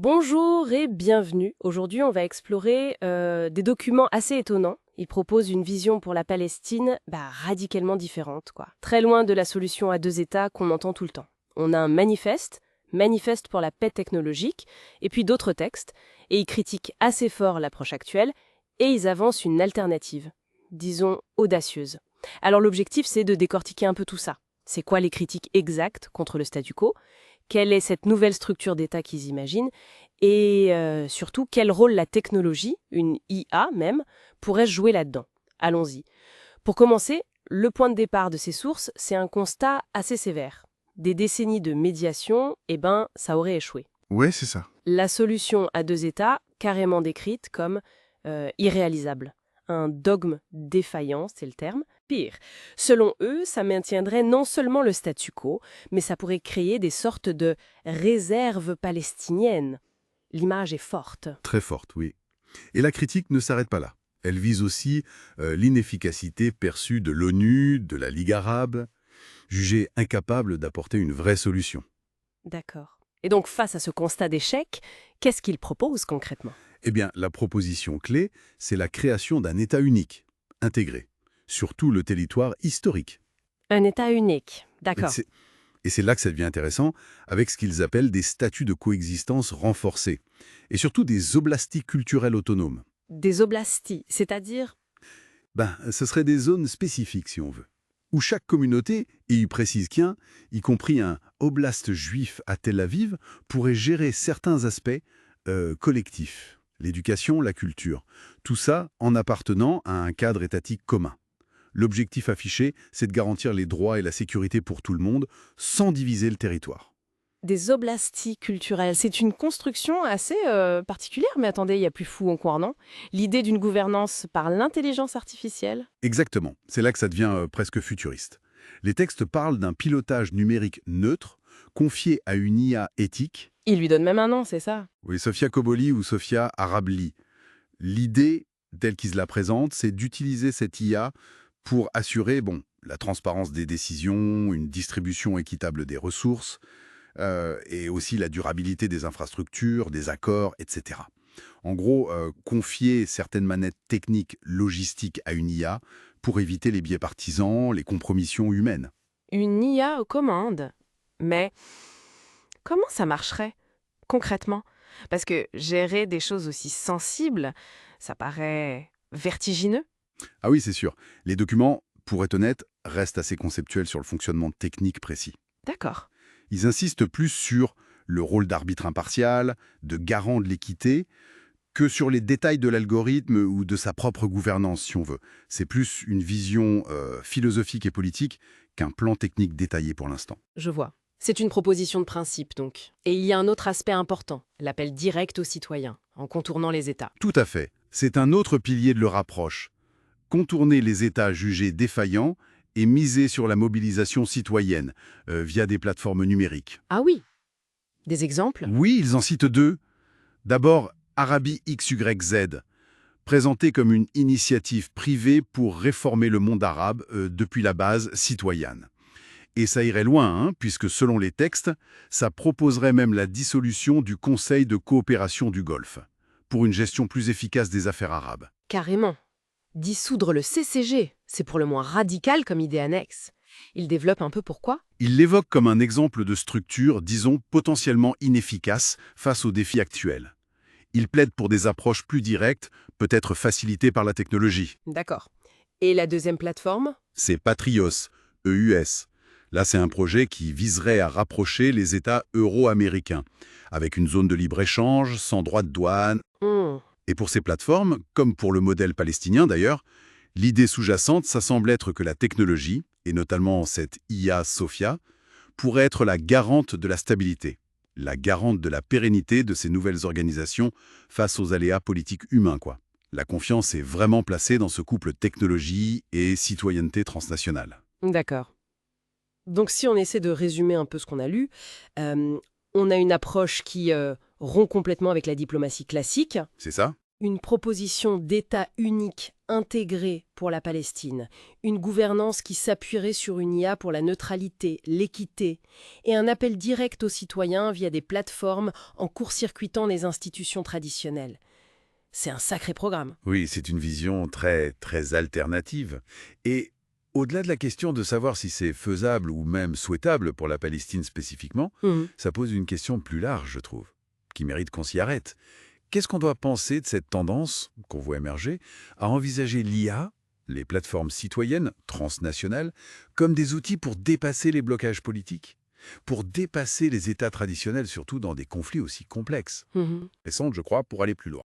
Bonjour et bienvenue. Aujourd'hui, on va explorer des documents assez étonnants. Ils proposent une vision pour la Palestine radicalement différente, quoi. Très loin de la solution à deux États qu'on entend tout le temps. On a un manifeste pour la paix technologique, et puis d'autres textes, et ils critiquent assez fort l'approche actuelle, et ils avancent une alternative, disons audacieuse. Alors l'objectif, c'est de décortiquer un peu tout ça. C'est quoi les critiques exactes contre le statu quo? Quelle est cette nouvelle structure d'État qu'ils imaginent? Et surtout, quel rôle la technologie, une IA même, pourrait jouer là-dedans? Allons-y. Pour commencer, le point de départ de ces sources, c'est un constat assez sévère. Des décennies de médiation, ça aurait échoué. Ouais, c'est ça. La solution à deux États, carrément décrite comme irréalisable. Un dogme défaillant, c'est le terme. Pire, selon eux, ça maintiendrait non seulement le statu quo, mais ça pourrait créer des sortes de réserves palestiniennes. L'image est forte. Très forte, oui. Et la critique ne s'arrête pas là. Elle vise aussi l'inefficacité perçue de l'ONU, de la Ligue arabe, jugée incapable d'apporter une vraie solution. D'accord. Et donc, face à ce constat d'échec, qu'est-ce qu'ils proposent concrètement? Eh bien, la proposition clé, c'est la création d'un État unique, intégré, sur tout le territoire historique. Un État unique. Et D'accord. c'est là que ça devient intéressant, avec ce qu'ils appellent des statuts de coexistence renforcés, et surtout des oblastis culturels autonomes. Des oblastis, c'est-à-dire... Ce serait des zones spécifiques, si on veut, où chaque communauté, et il précise qu'un, y compris un oblast juif à Tel Aviv, pourrait gérer certains aspects collectifs, l'éducation, la culture, tout ça en appartenant à un cadre étatique commun. L'objectif affiché, c'est de garantir les droits et la sécurité pour tout le monde, sans diviser le territoire. Des oblastis culturels, c'est une construction assez particulière, mais attendez, il y a plus fou encore, non? L'idée d'une gouvernance par l'intelligence artificielle? Exactement, c'est là que ça devient presque futuriste. Les textes parlent d'un pilotage numérique neutre, confié à une IA éthique. Il lui donne même un nom, c'est ça? Oui, Sofia Koboli ou Sofia Arabli. L'idée, telle qu'ils la présentent, c'est d'utiliser cette IA pour assurer la transparence des décisions, une distribution équitable des ressources, et aussi la durabilité des infrastructures, des accords, etc. En gros, confier certaines manettes techniques, logistiques à une IA pour éviter les biais partisans, les compromissions humaines. Une IA aux commandes. Mais comment ça marcherait, concrètement? Parce que gérer des choses aussi sensibles, ça paraît vertigineux. Ah oui, c'est sûr. Les documents, pour être honnête, restent assez conceptuels sur le fonctionnement technique précis. D'accord. Ils insistent plus sur le rôle d'arbitre impartial, de garant de l'équité, que sur les détails de l'algorithme ou de sa propre gouvernance, si on veut. C'est plus une vision philosophique et politique qu'un plan technique détaillé pour l'instant. Je vois. C'est une proposition de principe, donc. Et il y a un autre aspect important, l'appel direct aux citoyens, en contournant les États. Tout à fait. C'est un autre pilier de leur approche. Contourner les États jugés défaillants et miser sur la mobilisation citoyenne via des plateformes numériques. Ah oui. Des exemples? Oui, ils en citent deux. D'abord, Arabie XYZ, présentée comme une initiative privée pour réformer le monde arabe depuis la base citoyenne. Et ça irait loin, puisque selon les textes, ça proposerait même la dissolution du Conseil de coopération du Golfe, pour une gestion plus efficace des affaires arabes. Carrément. Dissoudre le CCG, c'est pour le moins radical comme idée annexe. Il développe un peu pourquoi? Il l'évoque comme un exemple de structure, disons, potentiellement inefficace face aux défis actuels. Il plaide pour des approches plus directes, peut-être facilitées par la technologie. D'accord. Et la deuxième plateforme? C'est Patrios, EUS. Là, c'est un projet qui viserait à rapprocher les États euro-américains, avec une zone de libre-échange, sans droit de douane. Hmm. Et pour ces plateformes, comme pour le modèle palestinien d'ailleurs, l'idée sous-jacente, ça semble être que la technologie, et notamment cette IA Sophia, pourrait être la garante de la stabilité, la garante de la pérennité de ces nouvelles organisations face aux aléas politiques humains, quoi. La confiance est vraiment placée dans ce couple technologie et citoyenneté transnationale. D'accord. Donc si on essaie de résumer un peu ce qu'on a lu, on a une approche qui rompt complètement avec la diplomatie classique. C'est ça? Une proposition d'État unique intégré pour la Palestine, une gouvernance qui s'appuierait sur une IA pour la neutralité, l'équité, et un appel direct aux citoyens via des plateformes en court-circuitant les institutions traditionnelles. C'est un sacré programme. Oui, c'est une vision très, très alternative. Et au-delà de la question de savoir si c'est faisable ou même souhaitable pour la Palestine spécifiquement, ça pose une question plus large, je trouve, qui mérite qu'on s'y arrête. Qu'est-ce qu'on doit penser de cette tendance, qu'on voit émerger, à envisager l'IA, les plateformes citoyennes, transnationales, comme des outils pour dépasser les blocages politiques, pour dépasser les États traditionnels, surtout dans des conflits aussi complexes? Mhm. Récente, je crois, pour aller plus loin.